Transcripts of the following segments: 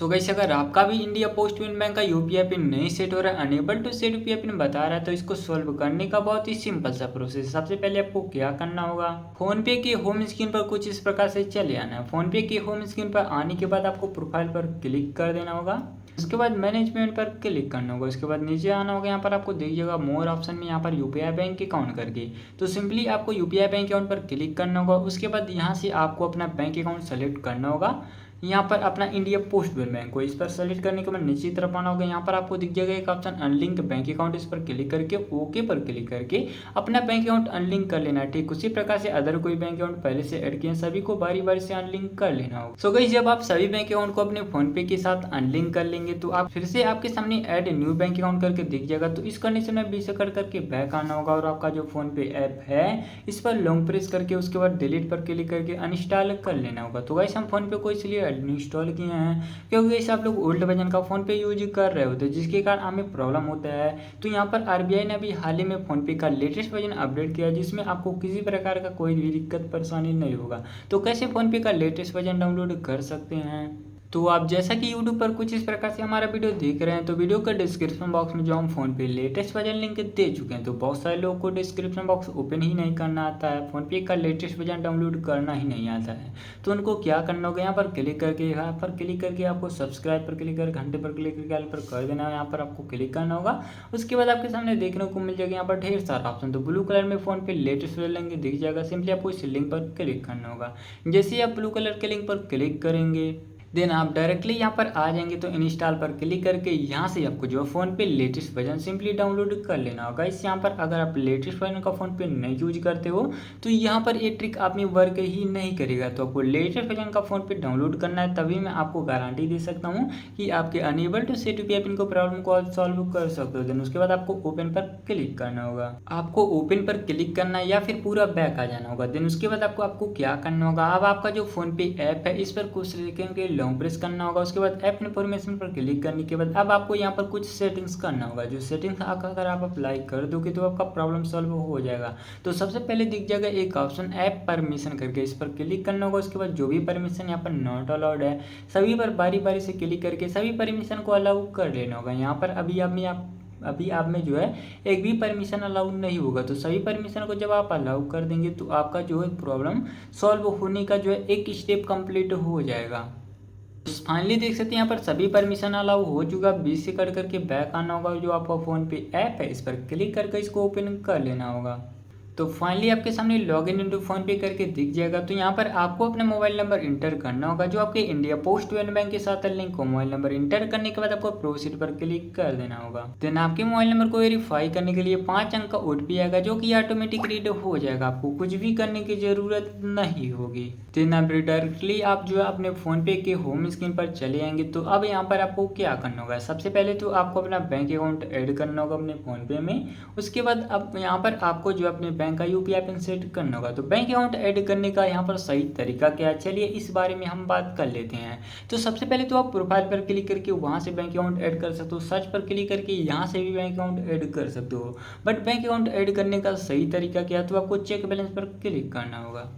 So guys, अगर आपका भी इंडिया पोस्ट पेमेंट बैंक का यूपीआई पिन नहीं सेट हो रहा है, unable to set UPI pin बता रहा है, तो इसको सॉल्व करने का बहुत ही सिंपल सा प्रोसेस है। सबसे पहले आपको क्या करना होगा, फोन पे की होम स्क्रीन पर कुछ इस प्रकार से चले आना है। फोन पे की होम स्क्रीन पर आने के बाद आपको प्रोफाइल पर क्लिक कर देना होगा। उसके बाद मैनेजमेंट पर क्लिक करना होगा। उसके बाद नीचे आना होगा, यहाँ पर आपको देखिएगा मोर ऑप्शन में यहाँ पर यूपीआई बैंक अकाउंट करके, तो सिंपली आपको यूपीआई बैंक अकाउंट पर क्लिक करना होगा। उसके बाद यहाँ से आपको अपना बैंक अकाउंट सेलेक्ट करना होगा। यहाँ पर अपना इंडिया पोस्ट पेमेंट बैंक को इस पर सेलेक्ट करने के बाद नीचे की तरफ आना होगा। यहाँ पर आपको दिख जाएगा एक ऑप्शन अनलिंक बैंक अकाउंट, इस पर क्लिक करके ओके पर क्लिक करके अपना बैंक अकाउंट अनलिंक कर लेना है। ठीक उसी प्रकार से अदर कोई बैंक अकाउंट पहले से ऐड किए सभी को बारी बारी से अनलिंक कर लेना होगा। सो गाइस, जब आप सभी बैंक अकाउंट को अपने फोन पे के साथ अनलिंक कर लेंगे तो आप फिर से आपके सामने ऐड न्यू बैंक अकाउंट करके दिख जाएगा। तो इस कंडीशन में बीच करके बैक आना होगा और आपका जो फोन पे ऐप है इस पर लॉन्ग प्रेस करके उसके बाद डिलीट पर क्लिक करके अनइंस्टॉल कर लेना होगा। तो गाइस, हम फोन पे को इसलिए अनइंस्टॉल किए हैं क्योंकि इस आप लोग ओल्ड वर्जन का फोन पे यूज कर रहे होते हैं, जिसके कारण हमें प्रॉब्लम होता है। तो यहाँ पर आरबीआई ने अभी हाल ही में फोन पे का लेटेस्ट वर्जन अपडेट किया है, जिसमें आपको किसी प्रकार का कोई भी दिक्कत परेशानी नहीं होगा। तो कैसे फोन पे का लेटेस्ट वर्जन डाउनलोड कर सकते हैं, तो आप जैसा कि YouTube पर कुछ इस प्रकार से हमारा वीडियो देख रहे हैं, तो वीडियो का डिस्क्रिप्शन बॉक्स में जो हम फोन पे लेटेस्ट वर्जन लिंक दे चुके हैं, तो बहुत सारे लोगों को डिस्क्रिप्शन बॉक्स ओपन ही नहीं करना आता है, फोन पे का लेटेस्ट वर्जन डाउनलोड करना ही नहीं आता है। तो उनको क्या करना होगा, यहाँ पर क्लिक करके आपको सब्सक्राइब पर क्लिक कर घंटे पर क्लिक करके ऑल पर कर देना है। यहाँ पर आपको क्लिक करना होगा। उसके बाद आपके सामने देखने को मिल जाएगा यहाँ पर ढेर सारा ऑप्शन, तो ब्लू कलर में फोन पे लेटेस्ट वर्जन लिंक दिख जाएगा। सिंपली आपको इस लिंक पर क्लिक करना होगा। जैसे ही आप ब्लू कलर के लिंक पर क्लिक करेंगे देन आप डायरेक्टली यहाँ पर आ जाएंगे। तो इंस्टॉल पर क्लिक करके यहाँ से आपको जो फ़ोन पे लेटेस्ट वर्जन सिंपली डाउनलोड कर लेना होगा। इस यहाँ पर अगर आप लेटेस्ट वर्जन का फ़ोन पे नहीं यूज करते हो तो यहाँ पर ये ट्रिक आप में वर्क ही नहीं करेगा। तो आपको लेटेस्ट वर्जन का फ़ोन पे डाउनलोड करना है, तभी मैं आपको गारंटी दे सकता हूँ कि आपके unable to set UPI pin को प्रॉब्लम को सॉल्व कर सकते हो। देन उसके बाद आपको ओपन पर क्लिक करना होगा। आपको ओपन पर क्लिक करना है या फिर पूरा बैक आ जाना होगा। देन उसके बाद आपको क्या करना होगा, अब आपका जो फ़ोन पे ऐप है इस पर कुछ सेकंड के लॉन्ग प्रेस करना होगा। उसके बाद ऐप इन्फॉर्मेशन पर क्लिक करने के बाद अब आपको यहाँ पर कुछ सेटिंग्स करना होगा। जो सेटिंग्स अगर आप अप्लाई कर दोगे तो आपका प्रॉब्लम सॉल्व हो जाएगा। तो सबसे पहले दिख जाएगा एक ऑप्शन ऐप परमिशन करके, इस पर क्लिक करना होगा। उसके बाद जो भी परमिशन यहाँ पर नॉट अलाउड है सभी पर बारी बारी से क्लिक करके सभी परमिशन को अलाउ कर लेना होगा। यहाँ पर अभी आप में जो है एक भी परमिशन अलाउ नहीं होगा। तो सभी परमिशन को जब आप अलाउ कर देंगे तो आपका जो है प्रॉब्लम सॉल्व होने का जो है एक स्टेप कंप्लीट हो जाएगा। फाइनली देख सकते हैं यहाँ पर सभी परमिशन अलाउ हो चुका। बीच से कट करके बैक आना होगा। जो आपका फ़ोन पे ऐप है इस पर क्लिक करके इसको ओपन कर लेना होगा। तो फाइनली आपके सामने लॉगिन इनटू फोन पे करके दिख जाएगा। तो यहाँ पर आपको अपना मोबाइल नंबर इंटर करना होगा जो आपके इंडिया पोस्ट पेमेंट बैंक के साथ लिंक हो। मोबाइल नंबर इंटर करने के बाद आपको प्रोसीड पर क्लिक कर देना होगा। देन आपके मोबाइल नंबर को वेरीफाई करने के लिए 5 अंक का ओटीपी आएगा जो कि ऑटोमेटिक रीड हो जाएगा। आपको कुछ भी करने की जरूरत नहीं होगी। देन आप डायरेक्टली आप जो है अपने फोन पे के होम स्क्रीन पर चले आएंगे। तो अब यहाँ पर आपको क्या करना होगा, सबसे पहले तो आपको अपना बैंक अकाउंट ऐड करना होगा अपने फोन पे में। उसके बाद अब यहाँ पर आपको जो अपने बैंक का यूपीआई पिन सेट करना होगा। तो बैंक अकाउंट ऐड करने का यहाँ पर सही तरीका क्या है, चलिए इस बारे में हम बात कर लेते हैं। तो सबसे पहले तो आप प्रोफाइल पर क्लिक करके वहाँ से बैंक अकाउंट ऐड कर सकते हो। सर्च पर क्लिक करके यहाँ से भी बैंक अकाउंट ऐड कर सकते हो। बट बैंक अकाउंट ऐड करने का सही तरीका क्या है, तो आपको चेक बैलेंस पर क्लिक करना होगा।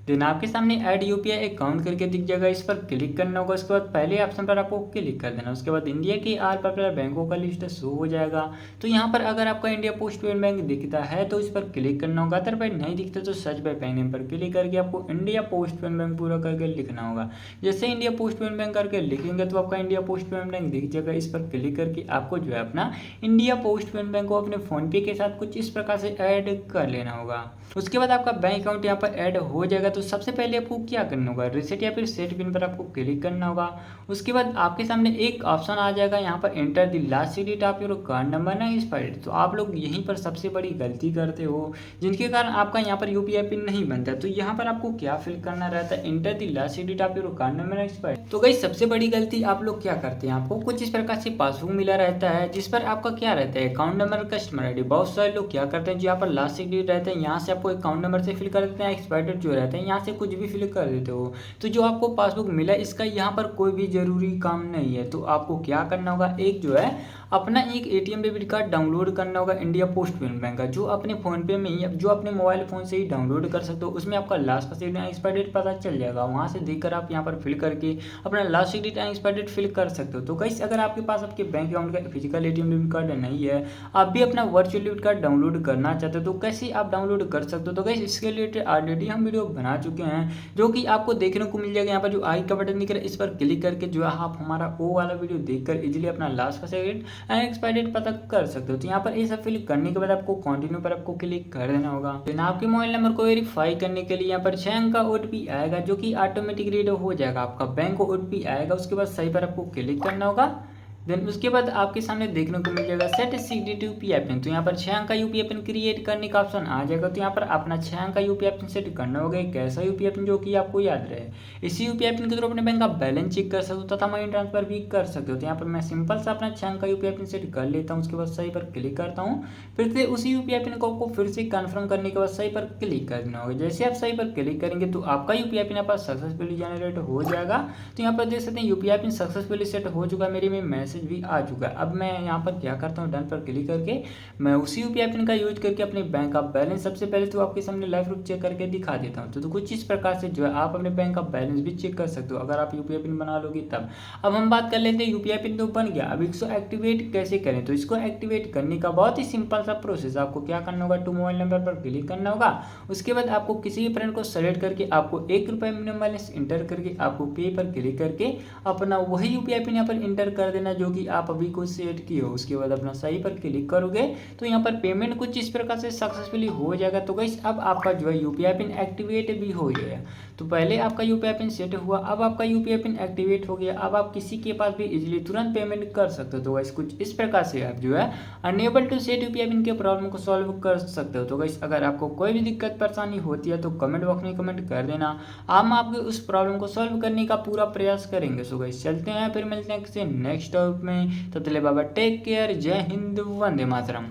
देन आपके सामने ऐड यूपीआई अकाउंट करके दिख जाएगा, इस पर क्लिक करना होगा। उसके बाद पहले ऑप्शन पर आपको क्लिक कर देना। उसके बाद इंडिया की 8 पॉपुलर बैंकों का लिस्ट शो हो जाएगा। तो यहाँ पर अगर आपका इंडिया पोस्ट पेमेंट बैंक दिखता है तो इस पर क्लिक करना होगा। अदरवाइज नहीं दिखता तो सर्च बाय बैंक नेम पर क्लिक करके आपको इंडिया पोस्ट पेमेंट बैंक पूरा करके लिखना होगा। जैसे इंडिया पोस्ट पेमेंट बैंक करके लिखेंगे तो आपका इंडिया पोस्ट पेमेंट बैंक दिख जाएगा। इस पर क्लिक करके आपको जो है अपना इंडिया पोस्ट पेमेंट बैंक को अपने फोन पे के साथ कुछ इस प्रकार से ऐड कर लेना होगा। उसके बाद आपका बैंक अकाउंट यहाँ पर ऐड हो जाएगा। तो सबसे पहले आपको क्या करना होगा, रिसेट या फिर सेट पिन पर आपको क्लिक करना होगा। उसके बाद आपके सामने एक ऑप्शन आ जाएगा, यहाँ पर enter the last digit of your card number ना एक्सपायर्ड। तो आप लोग यहीं पर सबसे बड़ी गलती करते हो जिनके कारण आपका यहाँ पर यूपीआई पिन नहीं बनता। तो यहाँ पर आपको क्या फिल करना रहता है, enter the last digit of your card number expired. तो गाइस, सबसे बड़ी गलती आप लोग क्या करते हैं, आपको कुछ इस प्रकार से पासबुक मिला रहता है जिस पर आपका क्या रहता है अकाउंट नंबर, कस्टमर आईडी। बहुत सारे लोग क्या करते हैं जो यहाँ पर लास्ट डिजिट रहता है यहाँ से आपको अकाउंट नंबर से फिल कर देते हैं, एक्सपायर्ड जो रहता है यहाँ से कुछ भी फिल कर देते हो। तो जो आपको पासबुक मिला इसका यहाँ पर कोई भी ज़रूरी काम नहीं है। तो आपको क्या करना होगा, एक जो है अपना एक एटीएम डेबिट कार्ड डाउनलोड करना होगा इंडिया पोस्ट पेमेंट बैंक का, जो अपने फ़ोनपे में ही, जो अपने मोबाइल फ़ोन से ही डाउनलोड कर सकते हो। उसमें आपका लास्ट का डेट एंड एक्सपायर डेट पता चल जाएगा, वहाँ से देखकर आप यहाँ पर फिल करके अपना last date and expire date fill कर सकते हो। तो गाइस अगर आपके पास आपके बैंक अकाउंट का फिजिकल एटीएम डेबिट कार्ड नहीं है, आप भी अपना वर्चुअल डेबिट कार्ड डाउनलोड करना चाहते हो, तो कैसे आप डाउनलोड कर सकते हो। तो गाइस इसके रिलेटेड ऑलरेडी हम वीडियो बना चुके हैं, जो कि आपको देखने को मिल जाएगा। यहाँ पर जो आई का बटन दिख रहा है इस पर क्लिक करके जो है आप हमारा वो वाला वीडियो देखकर इजीली अपना लास्ट का डेट एंड एक्सपायर डेट पता कर सकते हो। तो यहाँ पर ये सब फिल करने के बाद आपको कंटिन्यू पर आपको क्लिक कर देना होगा। देन आपके मोबाइल नंबर को वेरीफाई करने के लिए यहाँ पर 6 अंक का ओटीपी आएगा, जो कि ऑटोमेटिक रीड हो जाएगा। आपका बैंक को ओटीपी आएगा, उसके बाद सही पर आपको क्लिक करना होगा। देन उसके बाद आपके सामने देखने को मिल जाएगा सेट सिक्योरिटी यूपीआई पिन। तो यहाँ पर 6 अंक का यूपीआई पिन क्रिएट करने का ऑप्शन आ जाएगा। तो यहाँ पर अपना 6 अंक का यूपीआई पिन सेट करना होगा, एक ऐसा यूपीआई पिन जो कि आपको याद रहे। इसी यूपीआई पिन के थ्रू अपने बैंक का बैलेंस चेक कर सकते हो तथा मनी ट्रांसफर भी कर सकते हो। तो यहाँ पर मैं सिंपल सा अपना 6 अंक का यूपीआई पिन सेट कर लेता हूँ, उसके बाद सही पर क्लिक करता हूँ। फिर से उसी यूपीआई पिन को आपको फिर से कन्फर्म करने के बाद सही पर क्लिक कर देना होगा। जैसे आप सही पर क्लिक करेंगे तो आपका यूपीआई पिन यहाँ पर सक्सेसफुली जनरेट हो जाएगा। तो यहाँ पर देख सकते हैं यूपीआई पिन सक्सेसफुली सेट हो चुका है, मेरे में मैसेज भी आ चुका है। अब मैं यहाँ पर क्या करता हूँ, डन पर क्लिक करके मैं उसी यूपीआई पिन का यूज करके अपने बैंक का बैलेंस सबसे पहले तो आपके सामने लाइव प्रूफ चेक करके दिखा देता हूँ। तो कुछ इस प्रकार से जो है आप अपने बैंक का बैलेंस भी चेक कर सकते हो अगर आप यूपीआई पिन बना लोगे तब। अब हम बात कर लेते हैं यूपीआई पिन तो बन गया, अब इसको एक्टिवेट कैसे करें। तो इसको एक्टिवेट करने का बहुत ही सिंपल सा प्रोसेस, आपको क्या करना होगा, टू मोबाइल नंबर पर क्लिक करना होगा। उसके बाद आपको किसी भी फ्रेंड को सेलेक्ट करके आपको ₹1 मिनिमम बैलेंस इंटर करके आपको पे पर क्लिक करके अपना वही यूपीआई पिन यहाँ पर इंटर कर देना जो कि आप अभी कुछ सेट किए हो। उसके बाद अपना सही पर क्लिक करोगे तो यहाँ पर पेमेंट कुछ इस प्रकार से सक्सेसफुली हो जाएगा। तो गाइस अब आपका जो है यूपीआई पिन एक्टिवेट भी हो गया। तो पहले आपका यूपीआई पिन सेट हुआ, अब आपका यूपीआई पिन एक्टिवेट हो गया। अब आप किसी के पास भी इजीली तुरंत पेमेंट कर सकते हो। तो गाइस कुछ इस प्रकार से आप जो है unable to set UPI pin के प्रॉब्लम को सॉल्व कर सकते हो। तो गाइस अगर आपको कोई भी दिक्कत परेशानी होती है तो कमेंट बॉक्स में कमेंट कर देना, हम आपके उस प्रॉब्लम को सॉल्व करने का पूरा प्रयास करेंगे। सो गाइस चलते हैं, फिर मिलते हैं किसी नेक्स्ट टॉपिक में। तब तक के लिए बाय बाय, टेक केयर, जय हिंद, वंदे मातरम।